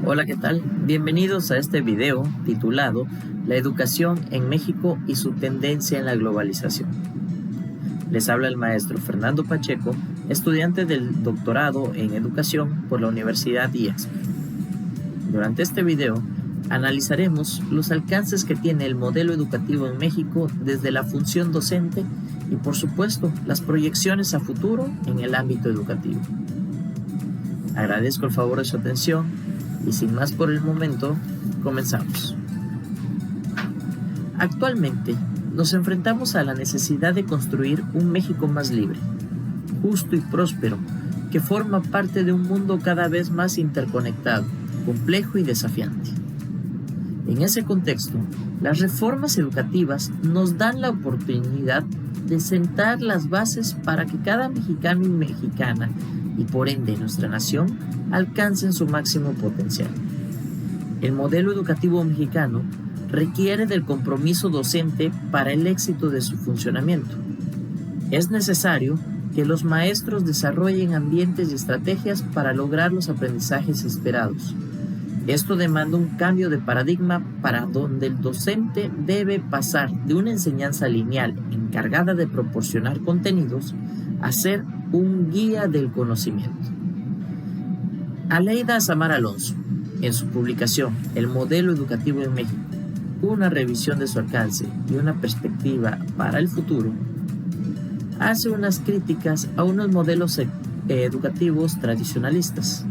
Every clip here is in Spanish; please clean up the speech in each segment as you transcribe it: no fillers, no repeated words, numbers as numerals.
Hola, ¿qué tal? Bienvenidos a este video titulado La educación en México y su tendencia en la globalización. Les habla el maestro Fernando Pacheco, estudiante del doctorado en educación por la Universidad IEXP. Durante este video analizaremos los alcances que tiene el modelo educativo en México desde la función docente y, por supuesto, las proyecciones a futuro en el ámbito educativo. Agradezco el favor de su atención y sin más por el momento, comenzamos. Actualmente nos enfrentamos a la necesidad de construir un México más libre, justo y próspero, que forma parte de un mundo cada vez más interconectado, complejo y desafiante. En ese contexto, las reformas educativas nos dan la oportunidad de sentar las bases para que cada mexicano y mexicana, y por ende nuestra nación, alcancen su máximo potencial. El modelo educativo mexicano requiere del compromiso docente para el éxito de su funcionamiento. Es necesario que los maestros desarrollen ambientes y estrategias para lograr los aprendizajes esperados. Esto demanda un cambio de paradigma para donde el docente debe pasar de una enseñanza lineal encargada de proporcionar contenidos a ser un guía del conocimiento. Aleida Samar Alonso, en su publicación El modelo educativo en México, una revisión de su alcance y una perspectiva para el futuro, hace unas críticas a unos modelos educativos tradicionalistas.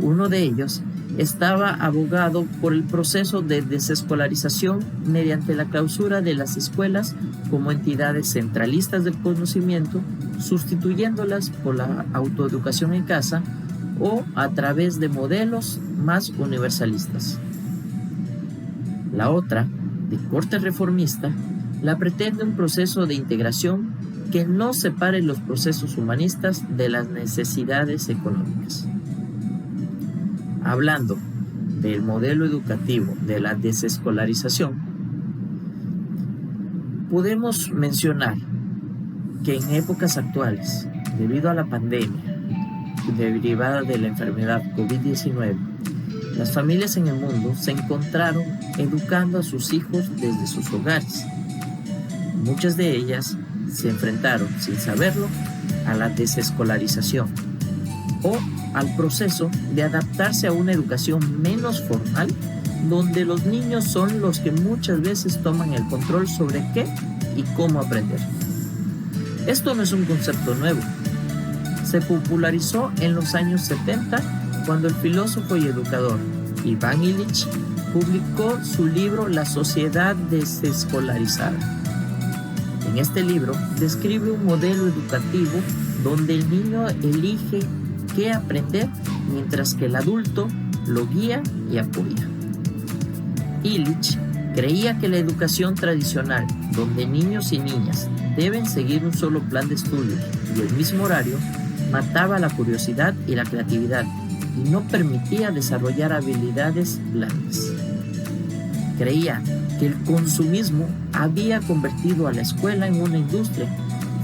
Uno de ellos estaba abogado por el proceso de desescolarización mediante la clausura de las escuelas como entidades centralistas del conocimiento, sustituyéndolas por la autoeducación en casa o a través de modelos más universalistas. La otra, de corte reformista, la pretende un proceso de integración que no separe los procesos humanistas de las necesidades económicas. Hablando del modelo educativo de la desescolarización, podemos mencionar que en épocas actuales, debido a la pandemia derivada de la enfermedad COVID-19, las familias en el mundo se encontraron educando a sus hijos desde sus hogares. Muchas de ellas se enfrentaron, sin saberlo, a la desescolarización o al proceso de adaptarse a una educación menos formal, donde los niños son los que muchas veces toman el control sobre qué y cómo aprender. Esto no es un concepto nuevo. Se popularizó en los años 70 cuando el filósofo y educador Iván Illich publicó su libro La sociedad desescolarizada. En este libro describe un modelo educativo donde el niño elige qué aprender, mientras que el adulto lo guía y apoya. Illich creía que la educación tradicional, donde niños y niñas deben seguir un solo plan de estudios y el mismo horario, mataba la curiosidad y la creatividad y no permitía desarrollar habilidades blandas. Creía que el consumismo había convertido a la escuela en una industria,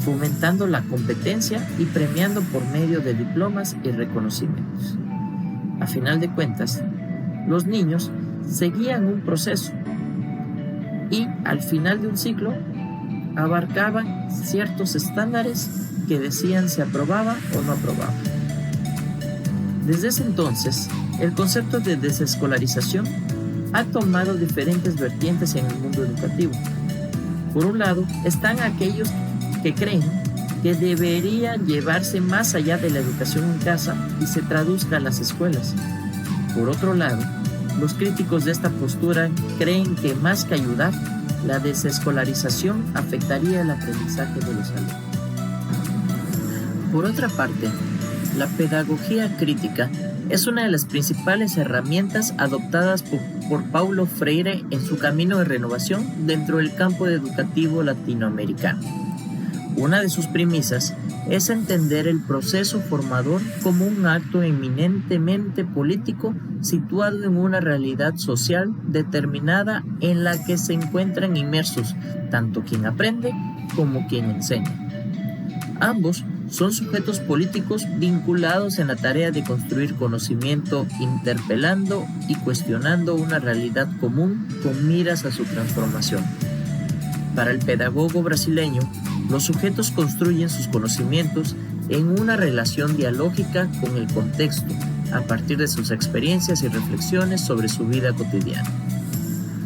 fomentando la competencia y premiando por medio de diplomas y reconocimientos. A final de cuentas, los niños seguían un proceso y al final de un ciclo abarcaban ciertos estándares que decían si aprobaba o no aprobaba. Desde ese entonces, el concepto de desescolarización ha tomado diferentes vertientes en el mundo educativo. Por un lado, están aquellos que creen que debería llevarse más allá de la educación en casa y se traduzca a las escuelas. Por otro lado, los críticos de esta postura creen que más que ayudar, la desescolarización afectaría el aprendizaje de los alumnos. Por otra parte, la pedagogía crítica es una de las principales herramientas adoptadas por Paulo Freire en su camino de renovación dentro del campo educativo latinoamericano. Una de sus premisas es entender el proceso formador como un acto eminentemente político situado en una realidad social determinada en la que se encuentran inmersos tanto quien aprende como quien enseña. Ambos son sujetos políticos vinculados en la tarea de construir conocimiento, interpelando y cuestionando una realidad común con miras a su transformación. Para el pedagogo brasileño, los sujetos construyen sus conocimientos en una relación dialógica con el contexto, a partir de sus experiencias y reflexiones sobre su vida cotidiana.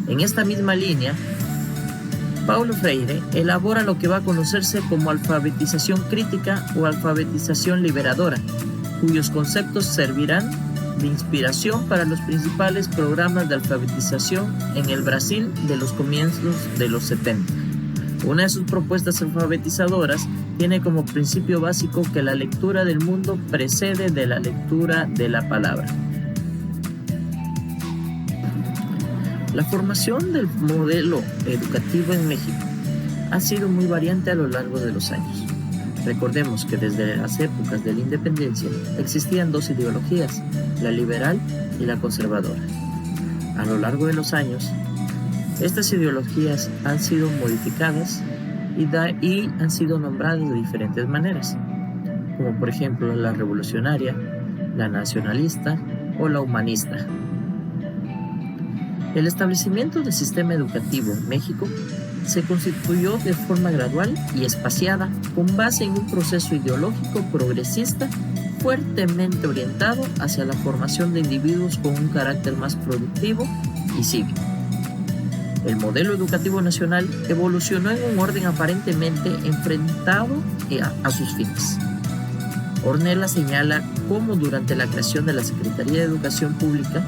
En esta misma línea, Paulo Freire elabora lo que va a conocerse como alfabetización crítica o alfabetización liberadora, cuyos conceptos servirán de inspiración para los principales programas de alfabetización en el Brasil de los comienzos de los 70. Una de sus propuestas alfabetizadoras tiene como principio básico que la lectura del mundo precede de la lectura de la palabra. La formación del modelo educativo en México ha sido muy variante a lo largo de los años. Recordemos que desde las épocas de la independencia existían dos ideologías, la liberal y la conservadora. A lo largo de los años, estas ideologías han sido modificadas y han sido nombradas de diferentes maneras, como por ejemplo la revolucionaria, la nacionalista o la humanista. El establecimiento del sistema educativo en México se constituyó de forma gradual y espaciada con base en un proceso ideológico progresista fuertemente orientado hacia la formación de individuos con un carácter más productivo y cívico. El modelo educativo nacional evolucionó en un orden aparentemente enfrentado a sus fines. Ornella señala cómo durante la creación de la Secretaría de Educación Pública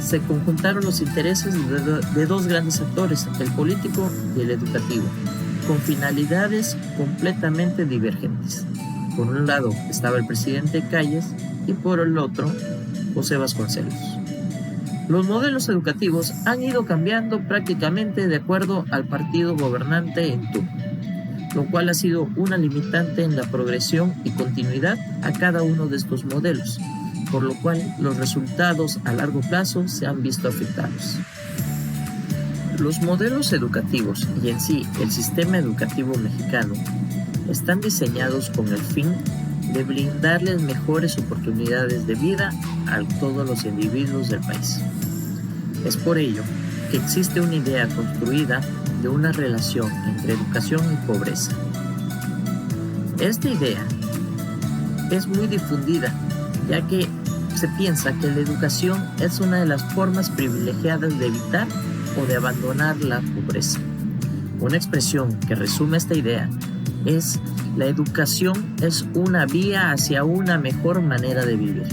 se conjuntaron los intereses de dos grandes actores, el político y el educativo, con finalidades completamente divergentes. Por un lado estaba el presidente Calles y por el otro José Vasconcelos. Los modelos educativos han ido cambiando prácticamente de acuerdo al partido gobernante en turno, lo cual ha sido una limitante en la progresión y continuidad a cada uno de estos modelos, por lo cual los resultados a largo plazo se han visto afectados. Los modelos educativos y en sí el sistema educativo mexicano están diseñados con el fin de brindarles mejores oportunidades de vida a todos los individuos del país. Es por ello que existe una idea construida de una relación entre educación y pobreza. Esta idea es muy difundida, ya que se piensa que la educación es una de las formas privilegiadas de evitar o de abandonar la pobreza. Una expresión que resume esta idea es: la educación es una vía hacia una mejor manera de vivir.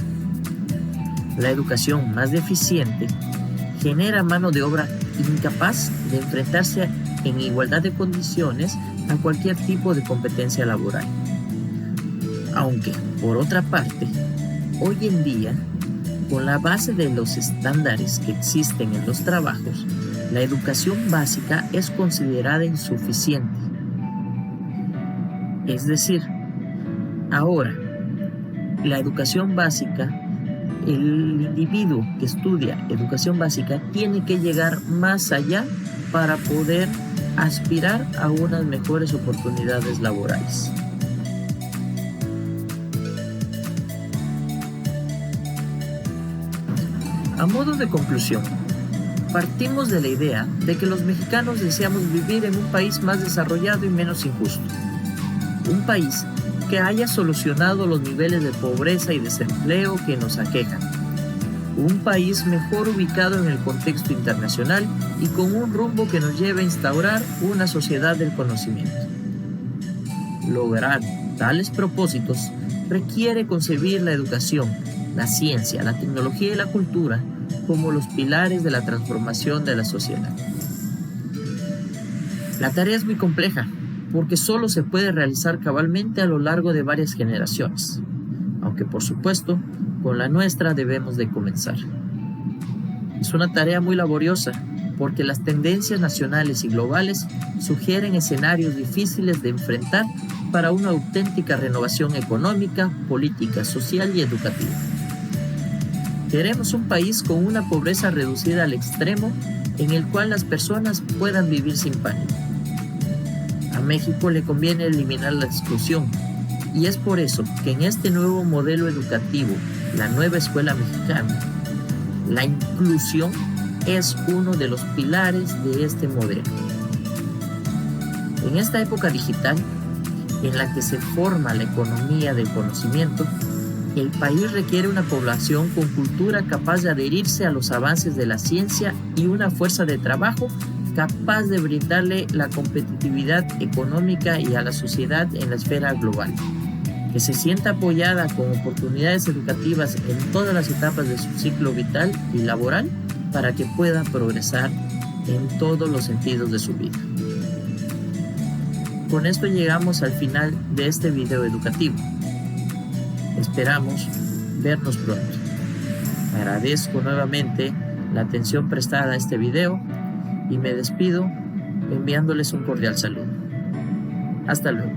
La educación más deficiente genera mano de obra incapaz de enfrentarse en igualdad de condiciones a cualquier tipo de competencia laboral. Aunque, por otra parte, hoy en día, con la base de los estándares que existen en los trabajos, la educación básica es considerada insuficiente. Es decir, ahora, la educación básica, el individuo que estudia educación básica tiene que llegar más allá para poder aspirar a unas mejores oportunidades laborales. A modo de conclusión, partimos de la idea de que los mexicanos deseamos vivir en un país más desarrollado y menos injusto. Un país que haya solucionado los niveles de pobreza y desempleo que nos aquejan. Un país mejor ubicado en el contexto internacional y con un rumbo que nos lleve a instaurar una sociedad del conocimiento. Lograr tales propósitos requiere concebir la educación, la ciencia, la tecnología y la cultura como los pilares de la transformación de la sociedad. La tarea es muy compleja, porque solo se puede realizar cabalmente a lo largo de varias generaciones, aunque por supuesto, con la nuestra debemos de comenzar. Es una tarea muy laboriosa, porque las tendencias nacionales y globales sugieren escenarios difíciles de enfrentar para una auténtica renovación económica, política, social y educativa. Queremos un país con una pobreza reducida al extremo en el cual las personas puedan vivir sin pánico. A México le conviene eliminar la exclusión Y es por eso que en este nuevo modelo educativo, la nueva escuela mexicana, la inclusión es uno de los pilares de este modelo. En esta época digital, en la que se forma la economía del conocimiento, el país requiere una población con cultura capaz de adherirse a los avances de la ciencia y una fuerza de trabajo capaz de brindarle la competitividad económica y a la sociedad en la esfera global, que se sienta apoyada con oportunidades educativas en todas las etapas de su ciclo vital y laboral para que pueda progresar en todos los sentidos de su vida. Con esto llegamos al final de este video educativo. Esperamos vernos pronto. Agradezco nuevamente la atención prestada a este video y me despido enviándoles un cordial saludo. Hasta luego.